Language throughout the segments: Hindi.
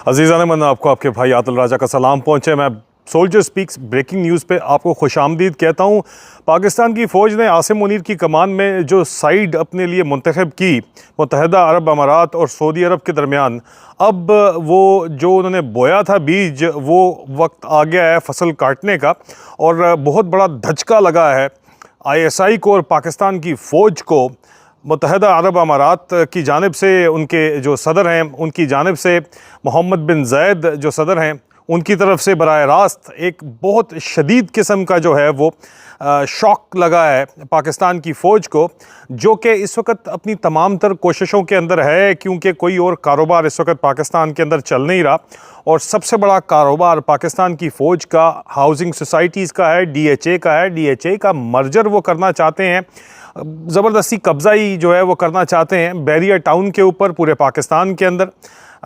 अजीज़ान मन आपको आपके भाई आदिल राजा का सलाम पहुँचे। मैं सोल्जर स्पीक्स ब्रेकिंग न्यूज़ पे आपको खुशामदीद कहता हूँ। पाकिस्तान की फ़ौज ने आसिम मुनीर की कमान में जो साइड अपने लिए मुंतखब की मुत्तहिदा अरब अमारात और सऊदी अरब के दरमियान, अब वो जो उन्होंने बोया था बीज, वो वक्त आ गया है फसल काटने का और बहुत बड़ा धचका लगा है ISI को और पाकिस्तान की फ़ौज को। मुत्तहिदा अरब अमारात की जानिब से उनके जो सदर हैं, उनकी जानिब से मोहम्मद बिन ज़ैद जो सदर हैं, उनकी तरफ से बराह रास्त एक बहुत शदीद किस्म का जो है वो शॉक लगा है पाकिस्तान की फ़ौज को, जो कि इस वक्त अपनी तमाम तर कोशिशों के अंदर है, क्योंकि कोई और कारोबार इस वक्त पाकिस्तान के अंदर चल नहीं रहा। और सबसे बड़ा कारोबार पाकिस्तान की फ़ौज का हाउसिंग सोसाइटीज़ का है, DHA का है। DHA का मर्जर वो करना चाहते हैं, ज़बरदस्ती कब्ज़ा ही जो है वो करना चाहते हैं बैरिया टाउन के ऊपर पूरे पाकिस्तान के अंदर,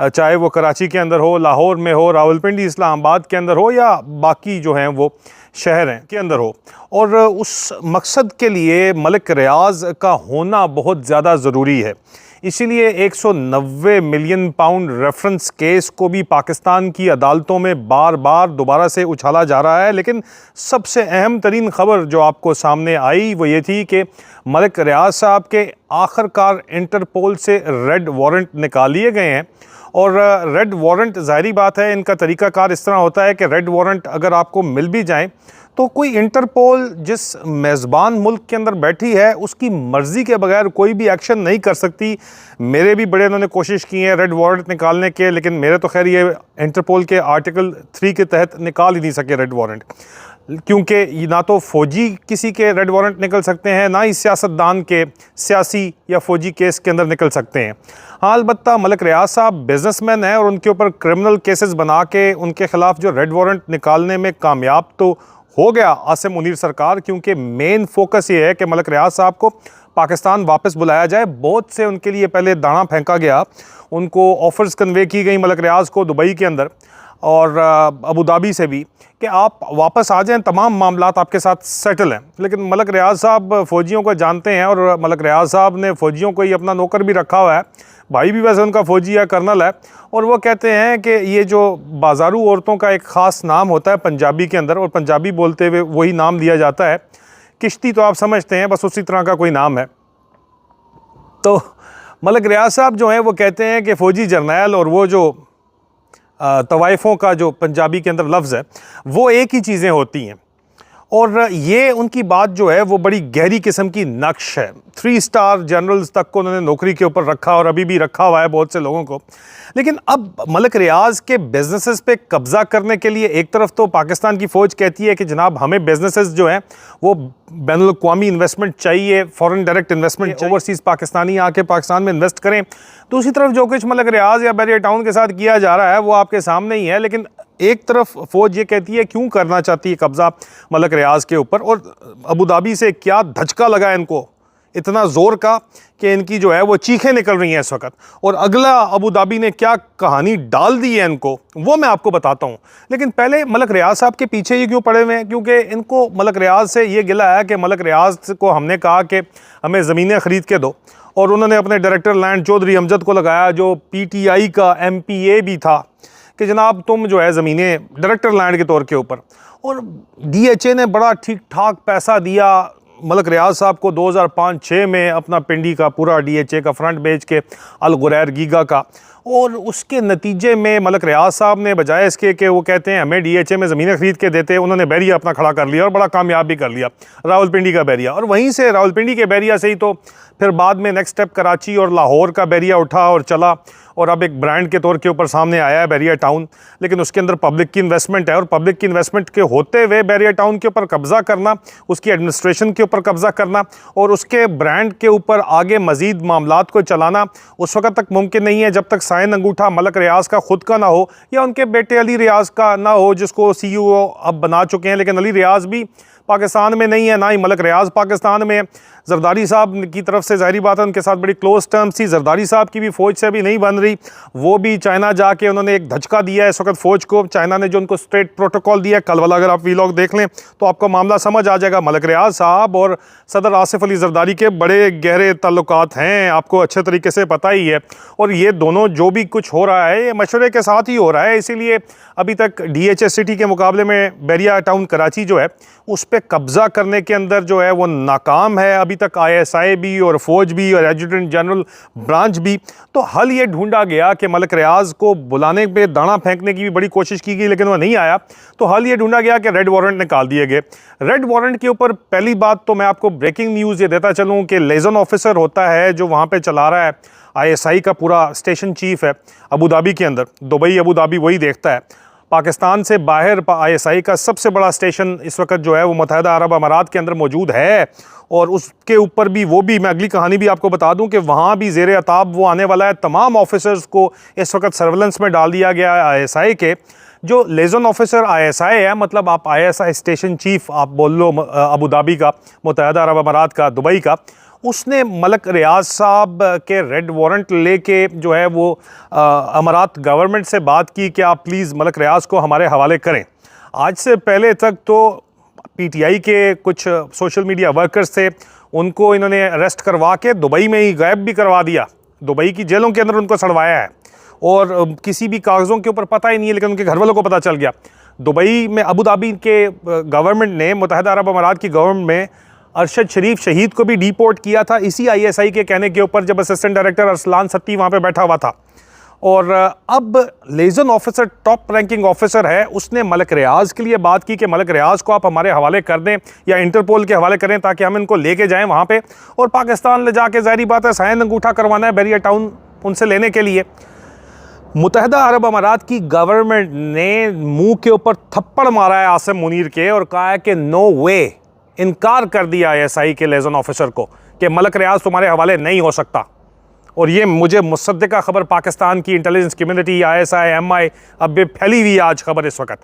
चाहे वो कराची के अंदर हो, लाहौर में हो, रावलपिंडी इस्लामाबाद के अंदर हो, या बाकी जो हैं वो शहर हैं के अंदर हो। और उस मकसद के लिए मलिक रियाज का होना बहुत ज़्यादा ज़रूरी है। इसीलिए 190 मिलियन पाउंड रेफरेंस केस को भी पाकिस्तान की अदालतों में बार बार दोबारा से उछाला जा रहा है। लेकिन सबसे अहम तरीन ख़बर जो आपको सामने आई वो ये थी कि मलिक रियाज साहब के आखिरकार इंटरपोल से रेड वारंट निकाल लिए गए हैं। और रेड वारंट, ज़ाहिरी बात है, इनका तरीक़ाकार इस तरह होता है कि रेड वारंट अगर आपको मिल भी जाए तो कोई इंटरपोल जिस मेज़बान मुल्क के अंदर बैठी है उसकी मर्ज़ी के बगैर कोई भी एक्शन नहीं कर सकती। मेरे भी बड़े उन्होंने कोशिश की है रेड वारंट निकालने के, लेकिन मेरे तो खैर ये इंटरपोल के आर्टिकल 3 के तहत निकाल ही नहीं सके रेड वारंट, क्योंकि ना तो फ़ौजी किसी के रेड वारंट निकल सकते हैं, ना ही सियासतदान के सियासी या फ़ौजी केस के अंदर निकल सकते हैं। हाँ, अलबत्ता मलिक रियाज साहब बिजनेसमैन हैं और उनके ऊपर क्रिमिनल केसेस बना के उनके ख़िलाफ़ जो रेड वारंट निकालने में कामयाब तो हो गया आसिम मुनीर सरकार, क्योंकि मेन फोकस ये है कि मलिक रियाज साहब को पाकिस्तान वापस बुलाया जाए। बहुत से उनके लिए पहले दाना फेंका गया, उनको ऑफ़र्स कन्वे की गई मलिक रियाज को दुबई के अंदर और अबू धाबी से भी कि आप वापस आ जाएं, तमाम मामलात आपके साथ सेटल हैं। लेकिन मलिक रियाज साहब फ़ौजियों को जानते हैं और मलिक रियाज साहब ने फ़ौजियों को ही अपना नौकर भी रखा हुआ है, भाई भी वैसे उनका फ़ौजी है, कर्नल है। और वो कहते हैं कि ये जो बाजारू औरतों का एक ख़ास नाम होता है पंजाबी के अंदर, और पंजाबी बोलते हुए वही नाम दिया जाता है, किश्ती तो आप समझते हैं, बस उसी तरह का कोई नाम है। तो मलिक रियाज साहब जो हैं वो कहते हैं कि फ़ौजी जर्नैल और वो जो तवाइफ़ों का जो पंजाबी के अंदर लफ्ज़ है वो एक ही चीज़ें होती हैं। और ये उनकी बात जो है वो बड़ी गहरी किस्म की नक्श है। 3 स्टार जनरल्स तक को उन्होंने नौकरी के ऊपर रखा और अभी भी रखा हुआ है बहुत से लोगों को। लेकिन अब मलिक रियाज के बिजनेसेस पे कब्ज़ा करने के लिए एक तरफ तो पाकिस्तान की फ़ौज कहती है कि जनाब हमें बिजनेसेस जो हैं वो बैनुल अक़वामी इन्वेस्टमेंट चाहिए, फॉरेन डायरेक्ट इन्वेस्टमेंट चाहिए, ओवरसीज़ पाकिस्तानी आके पाकिस्तान में इन्वेस्ट करें। दूसरी तरफ जो कुछ मलिक रियाज या बैरिया टाउन के साथ किया जा रहा है वो आपके सामने ही है। लेकिन एक तरफ फ़ौज ये कहती है क्यों करना चाहती है कब्ज़ा मलिक रियाज के ऊपर, और अबू धाबी से क्या धचका लगा इनको इतना ज़ोर का कि इनकी जो है वो चीखें निकल रही हैं इस वक्त। और अगला अबू धाबी ने क्या कहानी डाल दी है इनको वो मैं आपको बताता हूँ। लेकिन पहले मलिक रियाज साहब के पीछे ये क्यों पड़े हुए हैं, क्योंकि इनको मलिक रियाज से ये गिला है कि मलिक रियाज को हमने कहा कि हमें ज़मीनें ख़रीद के दो, और उन्होंने अपने डायरेक्टर लैंड चौधरी अमजद को लगाया जो PTI का MPA भी था कि जनाब तुम जो है ज़मीनें डायरेक्टर लैंड के तौर के ऊपर। और DHA ने बड़ा ठीक ठाक पैसा दिया मलिक रियाज साहब को 2005-6 में अपना पिंडी का पूरा DHA का फ्रंट बेच के अल गुरैर गीगा का। और उसके नतीजे में मलिक रियाज साहब ने बजाय इसके कि वो कहते हैं हमें DHA में ज़मीनें ख़रीद के देते, उन्होंने बैरिया अपना खड़ा कर लिया और बड़ा कामयाब भी कर लिया, रावलपिंडी का बैरिया। और वहीं से रावलपिंडी के बैरिया से ही तो फिर बाद में नेक्स्ट स्टेप कराची और लाहौर का बैरिया उठा और चला, और अब एक ब्रांड के तौर के ऊपर सामने आया है बैरिया टाउन। लेकिन उसके अंदर पब्लिक की इन्वेस्टमेंट है, और पब्लिक की इन्वेस्टमेंट के होते हुए बैरिया टाउन के ऊपर कब्ज़ा करना, उसकी एडमिनिस्ट्रेशन के ऊपर कब्ज़ा करना और उसके ब्रांड के ऊपर आगे मज़ीद मामलात को चलाना उस वक्त तक मुमकिन नहीं है जब तक साइन अंगूठा मलिक रियाज का ख़ुद का ना हो या उनके बेटे अली रियाज का ना हो, जिसको CEO अब बना चुके हैं। लेकिन अली रियाज भी पाकिस्तान में नहीं है, ना ही मलिक रियाज पाकिस्तान में। जरदारी साहब की तरफ से ज़ाहिरी बात है उनके साथ बड़ी क्लोज टर्म्स थी। जरदारी साहब की भी फ़ौज से अभी नहीं बन रही, वो भी चाइना जाके उन्होंने एक धचका दिया है इस वक्त फ़ौज को। चाइना ने जो उनको स्ट्रेट प्रोटोकॉल दिया, कल वाला अगर आप वीलॉग देख लें तो आपको मामला समझ आ जाएगा। मलिक रियाज साहब और सदर आसिफ अली जरदारी के बड़े गहरे ताल्लुकात हैं, आपको अच्छे तरीके से पता ही है। और ये दोनों जो भी कुछ हो रहा है ये मशवरे के साथ ही हो रहा है, इसीलिए अभी तक DHS सिटी के मुकाबले में बैरिया टाउन कराची जो है उस पर कब्ज़ा करने के अंदर जो है वो नाकाम है। अभी तक ISI भी और फ़ौज भी और एडजुटेंट जनरल ब्रांच भी। तो हल ये ढूंढा गया कि मलिक रियाज को बुलाने पे दाना फेंकने की भी बड़ी कोशिश की गई, लेकिन वह नहीं आया। तो हल ये ढूंढा गया कि रेड वारंट निकाल दिए गए। रेड वारंट के ऊपर पहली बात तो मैं आपको ब्रेकिंग न्यूज़ ये देता चलूँ कि लेज़न ऑफिसर होता है जो वहाँ पर चला रहा है, ISI का पूरा स्टेशन चीफ है अबू धाबी के अंदर, दुबई अबू धाबी वही देखता है। पाकिस्तान से बाहर ISI का सबसे बड़ा स्टेशन इस वक्त जो है वो मुत्तहिदा अरब अमारात के अंदर मौजूद है। और उसके ऊपर भी वो भी मैं अगली कहानी भी आपको बता दूं कि वहाँ भी ज़ेर अताब वो आने वाला है। तमाम ऑफिसर्स को इस वक्त सर्वेलेंस में डाल दिया गया है ISI के। जो लेज़न ऑफिसर ISI है, मतलब आप ISI स्टेशन चीफ आप बोल लो अबू धाबी का, मुत्तहिदा अरब अमारात का, दुबई का, उसने मलिक रियाज साहब के रेड वारंट लेके जो है वो अमारात गवर्नमेंट से बात की कि आप प्लीज़ मलिक रियाज को हमारे हवाले करें। आज से पहले तक तो PTI के कुछ सोशल मीडिया वर्कर्स थे, उनको इन्होंने अरेस्ट करवा के दुबई में ही गायब भी करवा दिया, दुबई की जेलों के अंदर उनको सड़वाया है और किसी भी कागज़ों के ऊपर पता ही नहीं है, लेकिन उनके घर वालों को पता चल गया। दुबई में अबू धाबी के गवर्नमेंट ने, मुत्तहिदा अरब अमारात की गवर्नमेंट में अरशद शरीफ शहीद को भी डिपोर्ट किया था इसी ISI के कहने के ऊपर, जब असिस्टेंट डायरेक्टर अरसलान सत्ती वहाँ पे बैठा हुआ था। और अब लेज़न ऑफिसर टॉप रैंकिंग ऑफिसर है, उसने मलिक रियाज के लिए बात की कि मलिक रियाज को आप हमारे हवाले कर दें या इंटरपोल के हवाले करें ताकि हम इनको लेके जाएं वहाँ पे और पाकिस्तान ले जाके ज़ाहिरी बात है साइन अंगूठा करवाना है बैरिया टाउन उनसे लेने के लिए। मुत्तहिदा अरब अमारात की गवर्नमेंट ने मुँह के ऊपर थप्पड़ मारा है आसिम मुनीर के और कहा है कि नो वे, इनकार कर दिया ISI के लेज़न ऑफिसर को कि मलिक रियाज तुम्हारे हवाले नहीं हो सकता। और ये मुझे मुसद्दिका खबर पाकिस्तान की इंटेलिजेंस कम्युनिटी, ISI, MI, अब भी फैली हुई आज खबर इस वक्त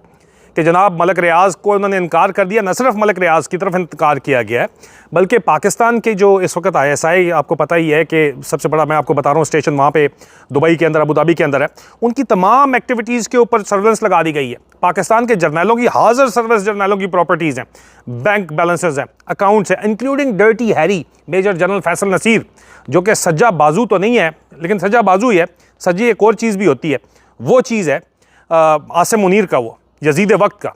कि जनाब मलिक रियाज को उन्होंने इनकार कर दिया। न सिर्फ मलिक रियाज की तरफ इनकार किया गया है बल्कि पाकिस्तान के जो इस वक्त ISI, आपको पता ही है कि सबसे बड़ा मैं आपको बता रहा हूँ स्टेशन वहाँ पे दुबई के अंदर, अबू धाबी के अंदर है, उनकी तमाम एक्टिविटीज़ के ऊपर सर्वेलेंस लगा दी गई है। पाकिस्तान के जर्नैलों की, हाज़र सर्विस जर्नैलों की प्रॉपर्टीज़ हैं, बैंक बैलेंसेज हैं, अकाउंट्स हैं, including dirty Harry major general Faisal Naseer, जो कि सज्जा बाजू तो नहीं है लेकिन सज्जा बाजू ही है, सज्जी एक और चीज़ भी होती है, वो चीज़ है आसिम मुनीर का, वो यजीद वक्त का।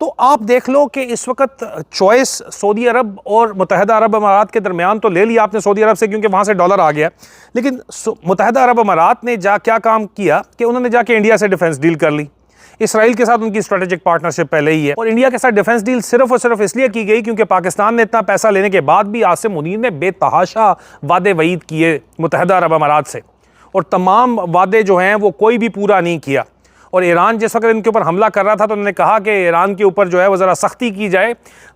तो आप देख लो कि इस वक्त चॉइस सऊदी अरब और मुत्तहिदा अरब अमारात के दरमियान तो ले लिया आपने सऊदी अरब से क्योंकि वहाँ से डॉलर आ गया, लेकिन मुत्तहिदा अरब अमारात ने क्या काम किया कि उन्होंने जाके इंडिया से डिफेंस डील कर ली। इसराइल के साथ उनकी स्ट्रेटेजिक पार्टनरशिप पहले ही है और इंडिया के साथ डिफेंस डील सिर्फ और सिर्फ इसलिए की गई क्योंकि पाकिस्तान ने इतना पैसा लेने के बाद भी आसिम मुनीर ने बेतहाशा वादे वईद किए मुत्तहिदा अरब अमारात से और तमाम वादे जो हैं वो कोई भी पूरा नहीं किया। और ईरान जिस वक्त इनके ऊपर हमला कर रहा था तो उन्होंने कहा कि ईरान के ऊपर जो है वो ज़रा सख्ती की जाए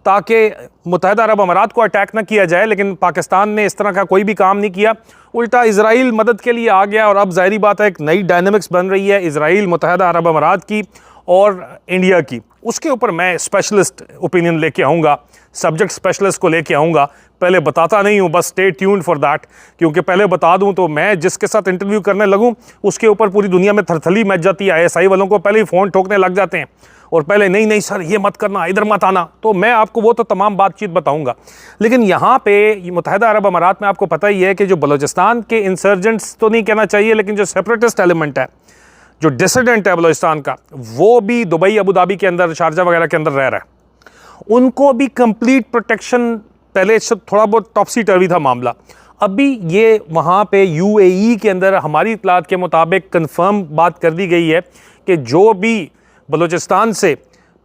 ताकि मुत्तहिदा अरब अमारात को अटैक ना किया जाए, लेकिन पाकिस्तान ने इस तरह का कोई भी काम नहीं किया, उल्टा इजराइल मदद के लिए आ गया। और अब ज़ाहिरी बात है एक नई डायनामिक्स बन रही है इजराइल, मुत्तहिदा अरब अमारात की और इंडिया की। उसके ऊपर मैं स्पेशलिस्ट ओपिनियन लेके आऊँगा, सब्जेक्ट स्पेशलिस्ट को लेके आऊँगा, पहले बताता नहीं हूँ, बस स्टे ट्यून्ड फॉर दैट, क्योंकि पहले बता दूँ तो मैं जिसके साथ इंटरव्यू करने लगूँ उसके ऊपर पूरी दुनिया में थरथली मच जाती है। ISI वालों को पहले ही फ़ोन ठोकने लग जाते हैं और पहले नहीं सर ये मत करना, इधर मत आना, तो मैं आपको वो तो तमाम बातचीत बताऊँगा। लेकिन यहाँ पे मुत्तहिदा अरब अमारात में आपको पता ही है कि जो बलूचिस्तान के इंसर्जेंट्स तो नहीं कहना चाहिए, लेकिन जो सेपरेटिस्ट एलिमेंट है, जो डिसिडेंट है बलूचिस्तान का, वो भी दुबई अबू धाबी के अंदर, शारजा वगैरह के अंदर रह रहा है, उनको भी कंप्लीट प्रोटेक्शन, पहले थोड़ा बहुत टॉपसी टर्वी था मामला, अभी ये वहाँ पे UAE के अंदर हमारी इत्तलात के मुताबिक कंफर्म बात कर दी गई है कि जो भी बलूचिस्तान से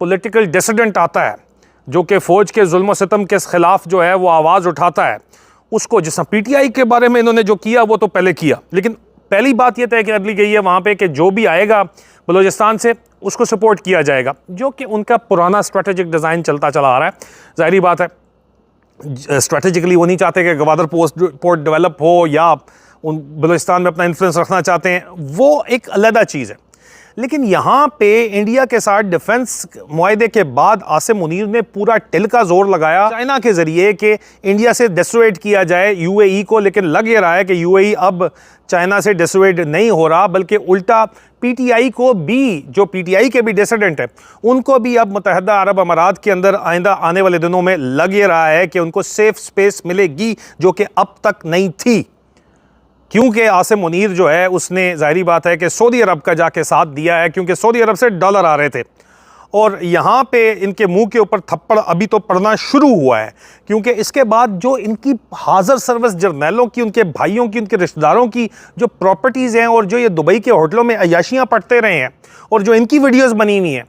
पॉलिटिकल डिसिडेंट आता है जो कि फ़ौज के जुल्म सितम के ख़िलाफ़ जो है वो आवाज़ उठाता है, उसको, जिस PTI के बारे में इन्होंने जो किया वो तो पहले किया, लेकिन पहली बात यह तय कर ली गई है वहाँ पे कि जो भी आएगा बलूचिस्तान से उसको सपोर्ट किया जाएगा, जो कि उनका पुराना स्ट्रेटेजिक डिज़ाइन चलता चला आ रहा है। ज़ाहिरी बात है स्ट्रेटेजिकली वो नहीं चाहते कि गवादर पोर्ट डेवलप हो या उन बलूचिस्तान में अपना इन्फ्लुएंस रखना चाहते हैं, वो एक अलग चीज़ है। लेकिन यहाँ पे इंडिया के साथ डिफेंस मुआहदे के बाद आसिम मुनीर ने पूरा टिल का जोर लगाया चाइना के जरिए कि इंडिया से डिसोएड किया जाए यूएई को, लेकिन लग ये रहा है कि यूएई अब चाइना से डिसोएड नहीं हो रहा, बल्कि उल्टा पीटीआई को भी, जो पीटीआई के भी डिसिडेंट है, उनको भी अब मुत्तहदा अरब अमारात के अंदर आइंदा आने वाले दिनों में लग ये रहा है कि उनको सेफ स्पेस मिलेगी, जो कि अब तक नहीं थी। क्योंकि आसिम मुनीर जो है उसने, जाहिर बात है कि सऊदी अरब का जाके साथ दिया है, क्योंकि सऊदी अरब से डॉलर आ रहे थे, और यहाँ पे इनके मुंह के ऊपर थप्पड़ अभी तो पड़ना शुरू हुआ है, क्योंकि इसके बाद जो इनकी हाजिर सर्विस जर्नैलों की, उनके भाइयों की, उनके रिश्तेदारों की जो प्रॉपर्टीज़ हैं, और जो ये दुबई के होटलों में अयाशियाँ पढ़ते रहे हैं, और जो इनकी वीडियोज़ बनी हुई हैं,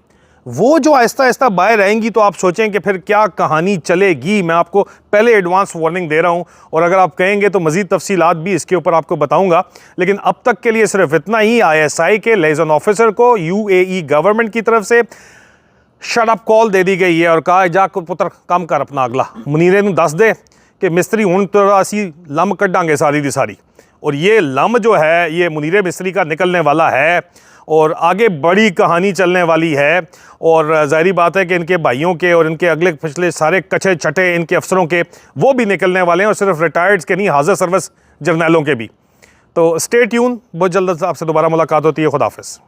वो जो आहिस्ता आहिस्ता बाहर आएंगी, तो आप सोचें कि फिर क्या कहानी चलेगी। मैं आपको पहले एडवांस वार्निंग दे रहा हूं, और अगर आप कहेंगे तो मज़ीद तफसीलात भी इसके ऊपर आपको बताऊंगा, लेकिन अब तक के लिए सिर्फ इतना ही। ISI के लेजन ऑफिसर को UAE गवर्नमेंट की तरफ से शट अप कॉल दे दी गई है, और कहा जा पुत्र काम कर अपना अगला, मुनीरे नूं दस दे कि मिस्त्री हुण तो असी लम कड्डांगे सारी दी सारी, और ये लम जो है ये मुनीरे मिस्त्री का निकलने वाला है, और आगे बड़ी कहानी चलने वाली है। और ज़ाहिर बात है कि इनके भाइयों के और इनके अगले पिछले सारे कच्चे छटे इनके अफसरों के वो भी निकलने वाले हैं, और सिर्फ रिटायर्ड्स के नहीं, हाजिर सर्विस जर्नैलों के भी। तो स्टे ट्यून, बहुत जल्द आपसे दोबारा मुलाकात होती है। खुदा हाफिज़।